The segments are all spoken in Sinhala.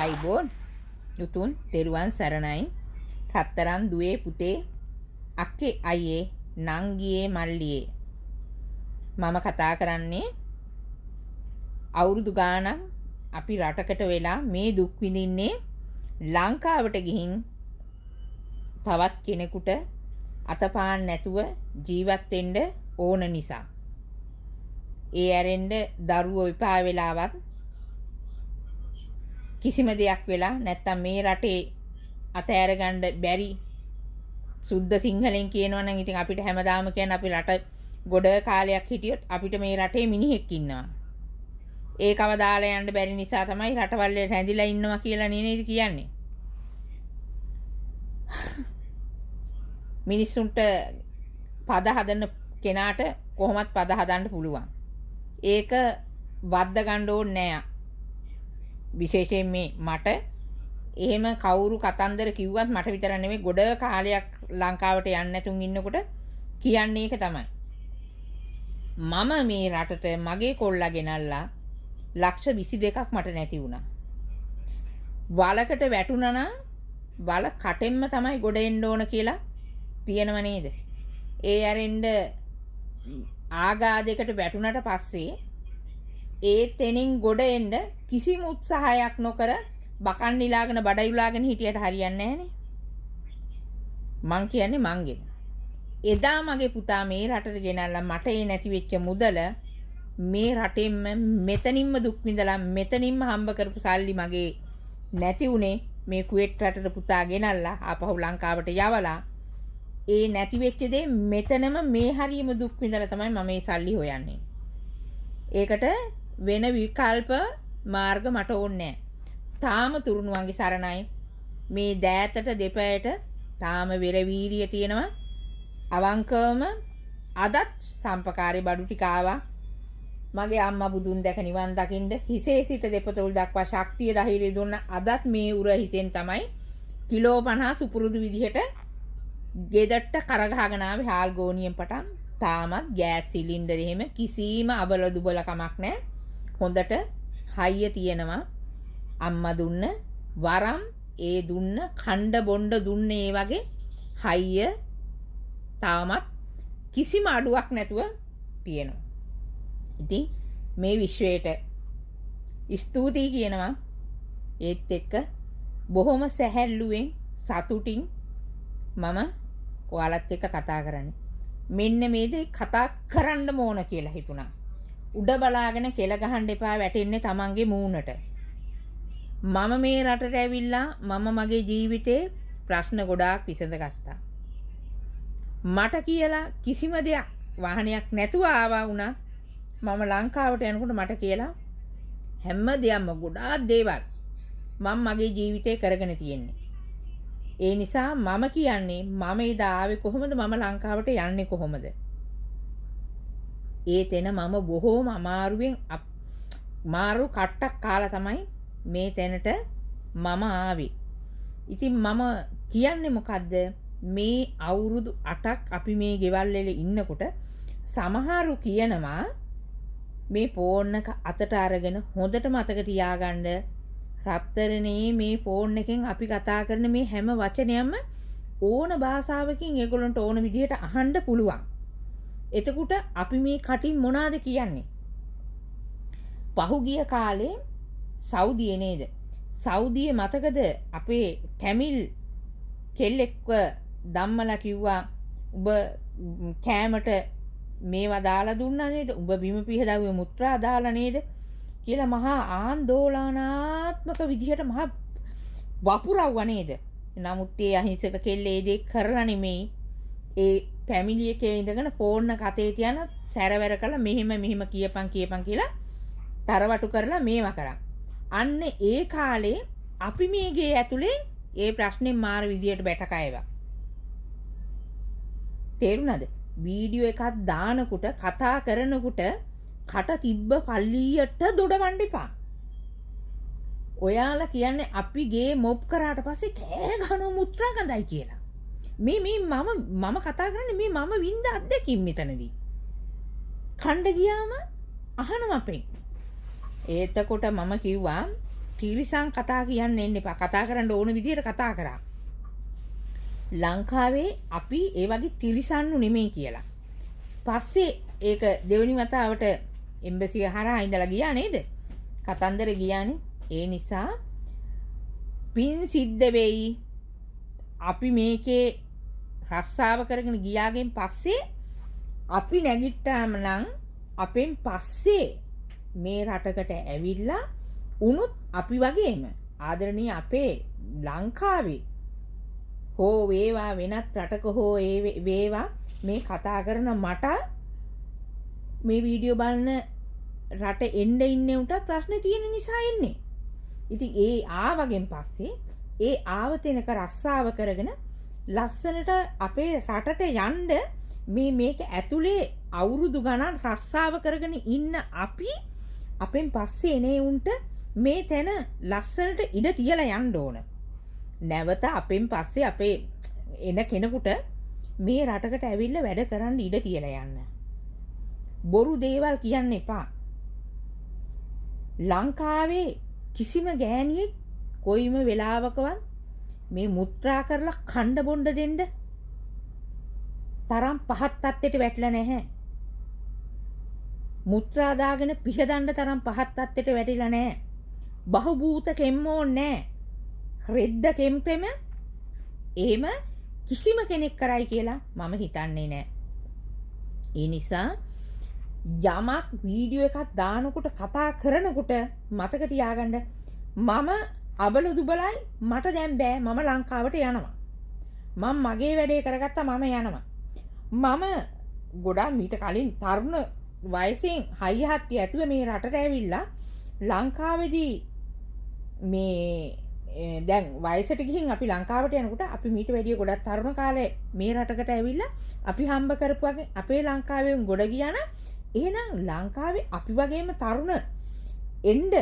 ආයිබෝන් උතුම් තෙරුවන් සරණයි රත්තරන් දුවේ පුතේ අක්කේ අයියේ නංගියේ මල්ලියේ මම කතා කරන්නේ අවුරුදු ගාණක් අපි රටකට වෙලා මේ දුක් විඳින්නේ ලංකාවට ගිහින් තවත් කෙනෙකුට අතපාන්න නැතුව ජීවත් වෙන්න ඕන නිසා ඒ ඇරෙන්න දරුවෝ විපා වෙලාවත් කිසිම දෙයක් වෙලා නැත්තම් මේ රටේ අතෑර ගන්න බැරි සුද්ධ සිංහලෙන් කියනවා නම් ඉතින් අපිට හැමදාම කියන්නේ අපි රට ගොඩ කාලයක් හිටියොත් අපිට මේ රටේ මිනිහෙක් ඉන්නවා. ඒකව දාලා යන්න බැරි නිසා තමයි රටවල් වල රැඳිලා ඉන්නවා කියලා නේද කියන්නේ. මිනිස්සුන්ට පද හදන්න කෙනාට කොහොමත් පද හදන්න පුළුවන්. ඒක වද්ද ගන්න ඕනේ නෑ. විශේෂයෙන් මේ මට එහෙම කවුරු කතන්දර කිව්වත් මට විතර නෙමෙයි ගොඩ කාලයක් ලංකාවට යන්න නැතුන් ඉන්නකොට කියන්නේ ඒක තමයි. මම මේ රටට මගේ කොල්ලා ගෙනල්ලා ලක්ෂ 22ක් මට නැති වුණා. වලකට වැටුණා නම් වල කටෙන්ම තමයි ගොඩ එන්න ඕන කියලා තියෙනව නේද? ඒ ඇරෙන්න ආගාදයකට වැටුණට පස්සේ ඒ තෙනින් ගොඩ එන්න කිසිම උත්සාහයක් නොකර බකන් නිලාගෙන බඩයුලාගෙන හිටියට හරියන්නේ නැහනේ. මං කියන්නේ මංගෙන. එදා මගේ පුතා මේ රටට ගෙනල්ලා මට ඒ නැති වෙච්ච මුදල මේ රටෙන්ම මෙතනින්ම දුක් විඳලා මෙතනින්ම හම්බ කරපු සල්ලි මගේ නැති උනේ මේ කුවේට් රටට පුතා ගෙනල්ලා ආපහු ලංකාවට යවලා ඒ නැති වෙච්ච දේ මෙතනම මේ හරියම දුක් විඳලා තමයි මම මේ සල්ලි හොයන්නේ. ඒකට වෙන විකල්ප මාර්ග මට ඕනේ නැහැ. තාම තුරුණුවන්ගේ සරණයි මේ දෑතට දෙපැයට තාම වෙරවීරිය තියෙනවා. අවංකවම අදත් සම්පකාරී බඩු ටික ආවා. මගේ අම්මා බුදුන් දැක නිවන් දකින්න හිසේ සිට දෙපතුල් දක්වා ශක්තිය ධෛර්යය දුන්න අදත් මේ උර හිසෙන් තමයි කිලෝ 50 සුපුරුදු විදිහට ගෙදරට කරගහගෙන ආවේ හාල් ගෝනියෙන් පටන් තාමත් ගෑස් සිලින්ඩර් එහෙම කිසිම අබල දුබල කමක් නැහැ. හොඳට හයිය තියෙනවා. අම්මා දුන්න වරම් ඒ දුන්න කණ්ඩ බොණ්ඩ දුන්නේ ඒ වගේ හයිය තාමත් කිසිම අඩුවක් නැතුව තියෙනවා. ඉතින් මේ විශ්වයට ස්තුතියි කියනවා. ඒත් එක්ක බොහොම සැහැල්ලුවෙන් සතුටින් මම ඔයාලත් එක්ක කතා කරන්නේ. මෙන්න මේ දේ කතා කරන්න ඕන කියලා හිතුණා. උඩ බලාගෙන කෙල ගහන්න එපා වැටෙන්නේ Tamange මූණට. මම මේ රටට ඇවිල්ලා මම මගේ ජීවිතේ ප්‍රශ්න ගොඩාක් විසඳගත්තා. මට කියලා කිසිම දෙයක් වාහනයක් නැතුව ආවා වුණා. මම ලංකාවට යනකොට මට කියලා හැම දෙයක්ම ගොඩාක් දේවල් මම මගේ ජීවිතේ කරගෙන තියෙන්නේ. ඒ නිසා මම කියන්නේ මම එදා ආවේ කොහොමද මම ලංකාවට යන්නේ කොහොමද? ඒ තැන මම බොහෝම අමාරුවෙන් මාරු කට්ටක් කාලා තමයි මේ තැනට මම ආවේ. ඉතින් මම කියන්නේ මොකද්ද? මේ අවුරුදු 8ක් අපි මේ ගෙවල් වල ඉන්නකොට සමහරු කියනවා මේ ෆෝන් එක අතට අරගෙන හොඳට මතක තියාගන්න රත්තරනේ මේ ෆෝන් එකෙන් අපි කතා කරන මේ හැම වචනයක්ම ඕන භාෂාවකින් ඒගොල්ලන්ට ඕන විදිහට අහන්න පුළුවන්. එතකොට අපි මේ කටින් මොනවාද කියන්නේ? පහුගිය කාලේ සෞදියේ නේද? සෞදියේ මතකද අපේ ටැමිල් කෙල්ලෙක්ව ධම්මලා කිව්වා ඔබ කෑමට මේවා දාලා දුන්නා නේද? ඔබ බිම පිහදාවේ මුත්‍රා දාලා නේද? කියලා මහා ආందోලනාත්මක විදිහට මහා වපුරවුවා නේද? නමුත් ඒ අහිංසක කෙල්ලේ ඒ දේ කරලා නෙමෙයි. ඒ ෆැමිලි එකේ ඉඳගෙන ෆෝන් එක අතේ තියන සැරවැර කළා මෙහෙම කියපන් කියලා තරවටු කරලා මේවා කරා. අන්න ඒ කාලේ අපි මේ ගේ ඇතුලේ ඒ ප්‍රශ්නේ මාර විදියට බැටකයවා. තේරුණාද? වීඩියෝ එකක් දානකොට කතා කරනකොට කට තිබ්බ පල්ලියට දොඩවන්න එපා. ඔයාලා කියන්නේ අපි ගේ මොබ් කරාට පස්සේ කෑ ගහනවා මුත්‍රා ගඳයි කියලා. මේ මම කතා කරන්නේ මේ මම වින්ද අත්දැකීම් මෙතනදී. කණ්ඩ ගියාම අහනවා අපෙන්. එතකොට මම කිව්වා තිරිසන් කතා කියන්න එන්න එපා. කතා කරන්න ඕන විදිහට කතා කරා. ලංකාවේ අපි ඒ වගේ තිරිසන්නු නෙමෙයි කියලා. පස්සේ ඒක දෙවෙනි වතාවට එම්බසිය හරහා ඉඳලා ගියා නේද? කතන්දර ගියානේ. ඒ නිසා පින් සිද්ධ වෙයි. අපි මේකේ රස්සාව කරගෙන ගියාගෙන් පස්සේ අපි නැගිට්ටාම නම් අපෙන් පස්සේ මේ රටකට ඇවිල්ලා උනුත් අපි වගේම ආදරණීය අපේ ලංකාවේ හෝ වේවා වෙනත් රටක හෝ වේවා මේ කතා කරන මට මේ වීඩියෝ බලන රට එන්න ඉන්නේ උන්ට ප්‍රශ්න තියෙන නිසා එන්නේ. ඉතින් ඒ ආවගෙන් පස්සේ ඒ ආවතෙනක රස්සාව කරගෙන ලස්සනට අපේ රටට යන්න මේක ඇතුලේ අවුරුදු ගණන් රස්සාව කරගෙන ඉන්න අපි අපෙන් පස්සේ එනේ උන්ට මේ තැන ලස්සනට ඉඩ තියලා යන්න ඕන. නැවත අපෙන් පස්සේ අපේ එන කෙනෙකුට මේ රටකට ඇවිල්ලා වැඩ කරන්න ඉඩ තියලා යන්න. බොරු දේවල් කියන්න එපා. ලංකාවේ කිසිම ගෑණියෙක් කොයිම වෙලාවකවත් මේ මුත්‍රා කරලා කණ්ඩ බොණ්ඩ දෙන්න තරම් පහත් තත්ත්වයට වැටලා නැහැ. මුත්‍රා දාගෙන පිහදන්න තරම් පහත් තත්ත්වයට වැටිලා නැහැ. බහුභූත කෙම්මෝ නැහැ. රෙද්ද කෙම්පෙම එහෙම කිසිම කෙනෙක් කරයි කියලා මම හිතන්නේ නැහැ. ඒ නිසා යමක් වීඩියෝ එකක් දානකොට කතා කරනකොට මතක තියාගන්න මම අබල දුබලයි මට දැන් බෑ මම ලංකාවට යනවා. මම මගේ වැඩේ කරගත්තා මම යනවා. මම ගොඩාක් මීට කලින් තරුණ වයසෙන් හයිය හත්ති ඇතුව මේ රටට ඇවිල්ලා ලංකාවේදී මේ දැන් වයසට ගිහින් අපි ලංකාවට යනකොට අපි මීට වැඩිය ගොඩක් තරුණ කාලේ මේ රටකට ඇවිල්ලා අපි හම්බ කරපු වගේ අපේ ලංකාවෙන් ගොඩ ගියා නම් එහෙනම් ලංකාවේ අපි වගේම තරුණ එන්න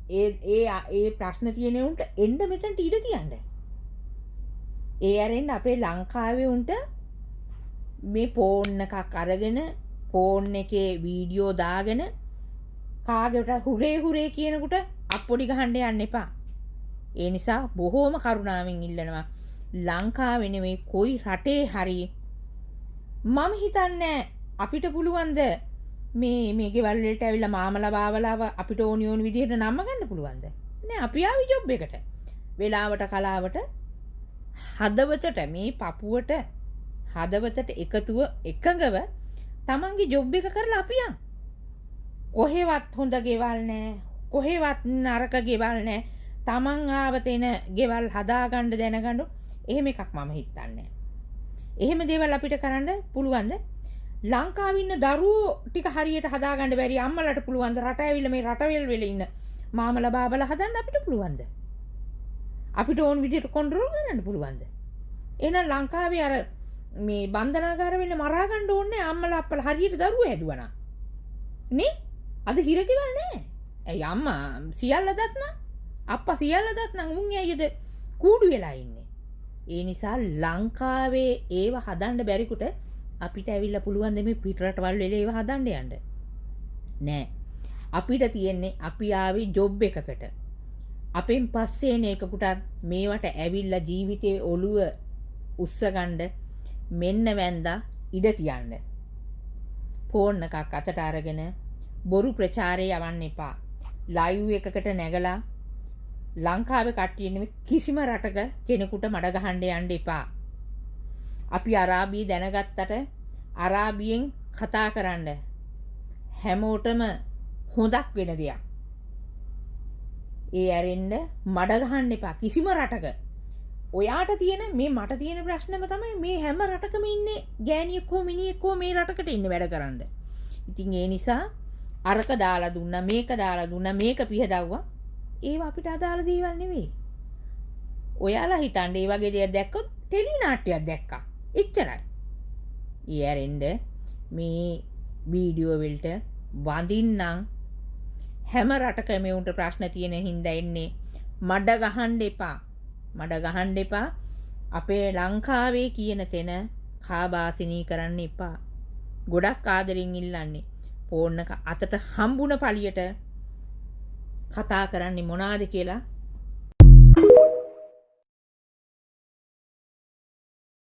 ඒ ප්‍රශ්න තියෙන උන්ට එන්න මෙතනට ඉඩ තියන්න. ඒ ඇරෙන්න අපේ ලංකාවේ උන්ට මේ ෆෝන් එකක් අරගෙන ෆෝන් එකේ වීඩියෝ දාගෙන කාගෙට හුරේ කියනකොට අප්පොඩි ගහන්න යන්න එපා. ඒ නිසා බොහෝම කරුණාවෙන් ඉල්ලනවා ලංකාවේ නෙමෙයි කොයි රටේ හරි මම හිතන්නේ අපිට පුළුවන්ද මේ ගෙවල් වලට ඇවිල්ලා මාමලා බාවලාව අපිට ඕනි විදිහට නම්ම ගන්න පුළුවන්ද? නෑ අපි ආවි ජොබ් එකට. වෙලාවට කලාවට හදවතට මේ පපුවට හදවතට එකතුව එකඟව තමන්ගේ ජොබ් එක කරලා අපි යන්. කොහෙවත් හොඳ ගෙවල් නෑ. කොහෙවත් නරක ගෙවල් නෑ. තමන් ආවතේන ගෙවල් හදාගන්න දැනගන්න එහෙම එකක් මම හිතන්නේ. එහෙම දේවල් අපිට කරන්න පුළුවන්ද? ලංකාවේ ඉන්න දරුවෝ ටික හරියට හදාගන්න බැරි අම්මලාට පුළුවන්ද රට ඇවිල්ලා මේ රටවල් වල ඉන්න මාමලා බාබලා හදන්න අපිට පුළුවන්ද? අපිට ඕන විදිහට කන්ට්‍රෝල් කරන්න පුළුවන්ද? එහෙනම් ලංකාවේ අර මේ බන්ධනාගාර වෙන්න මරා ගන්න ඕනේ අම්මලා අප්පලා හරියට දරුවෝ හැදුවනා. නේ? අද හිරකෙවල් නෑ. ඇයි අම්මා සියල්ල දත්නා? අප්පා සියල්ල දත්නා උන් ඇයිද කූඩු වෙලා ඉන්නේ? ඒ නිසා ලංකාවේ ඒව හදන්න බැරිකුට අපිට ඇවිල්ලා පුළුවන් මේ පිටරටවල් වල ඒව හදන්න යන්න. නෑ. අපිට තියෙන්නේ අපි ආවේ ජොබ් එකකට. අපෙන් පස්සේ එන එකකට මේවට ඇවිල්ලා ජීවිතේ ඔළුව උස්සගන්න මෙන්න වැන්දා ඉඩ තියන්න. ෆෝන් එකක් අතට අරගෙන බොරු ප්‍රචාරය යවන්න එපා. ලයිව් එකකට නැගලා ලංකාවේ කට්ටිය නෙමෙයි කිසිම රටක කෙනෙකුට මඩ ගහන්න යන්න එපා. අපි අරාබිය දැනගත්තට අරාබියෙන් කතා කරන්න හැමෝටම හොඳක් වෙන දෙයක්. ඒ ඇරෙන්න මඩ ගහන්න එපා කිසිම රටක. ඔයාට තියෙන මේ මට තියෙන ප්‍රශ්නම තමයි මේ හැම රටකම ඉන්නේ ගෑණියෙක් හෝ මිනිහෙක් හෝ මේ රටකට ඉන්නේ වැඩ කරන්න. ඉතින් ඒ නිසා අරක දාලා දුන්නා මේක දාලා දුන්නා මේක පිහදවුවා. ඒවා අපිට අදාළ දේවල් නෙවෙයි. ඔයාලා හිතන්නේ මේ වගේ දේවල් දැක්කොත් ටෙලි නාට්‍යයක් දැක්කා. එච්චරයි. ඊයරෙන්ද මේ වීඩියෝ වලට වඳින්නම් හැම රටකම උන්ට ප්‍රශ්න තියෙන හින්දා එන්නේ මඩ ගහන්න එපා. මඩ ගහන්න එපා. අපේ ලංකාවේ කියන තැන කාබාසිනී කරන්න එපා. ගොඩක් ආදරෙන් ඉල්ලන්නේ ෆෝන් එක අතට හම්බුණ පළියට කතා කරන්නේ මොනවාද කියලා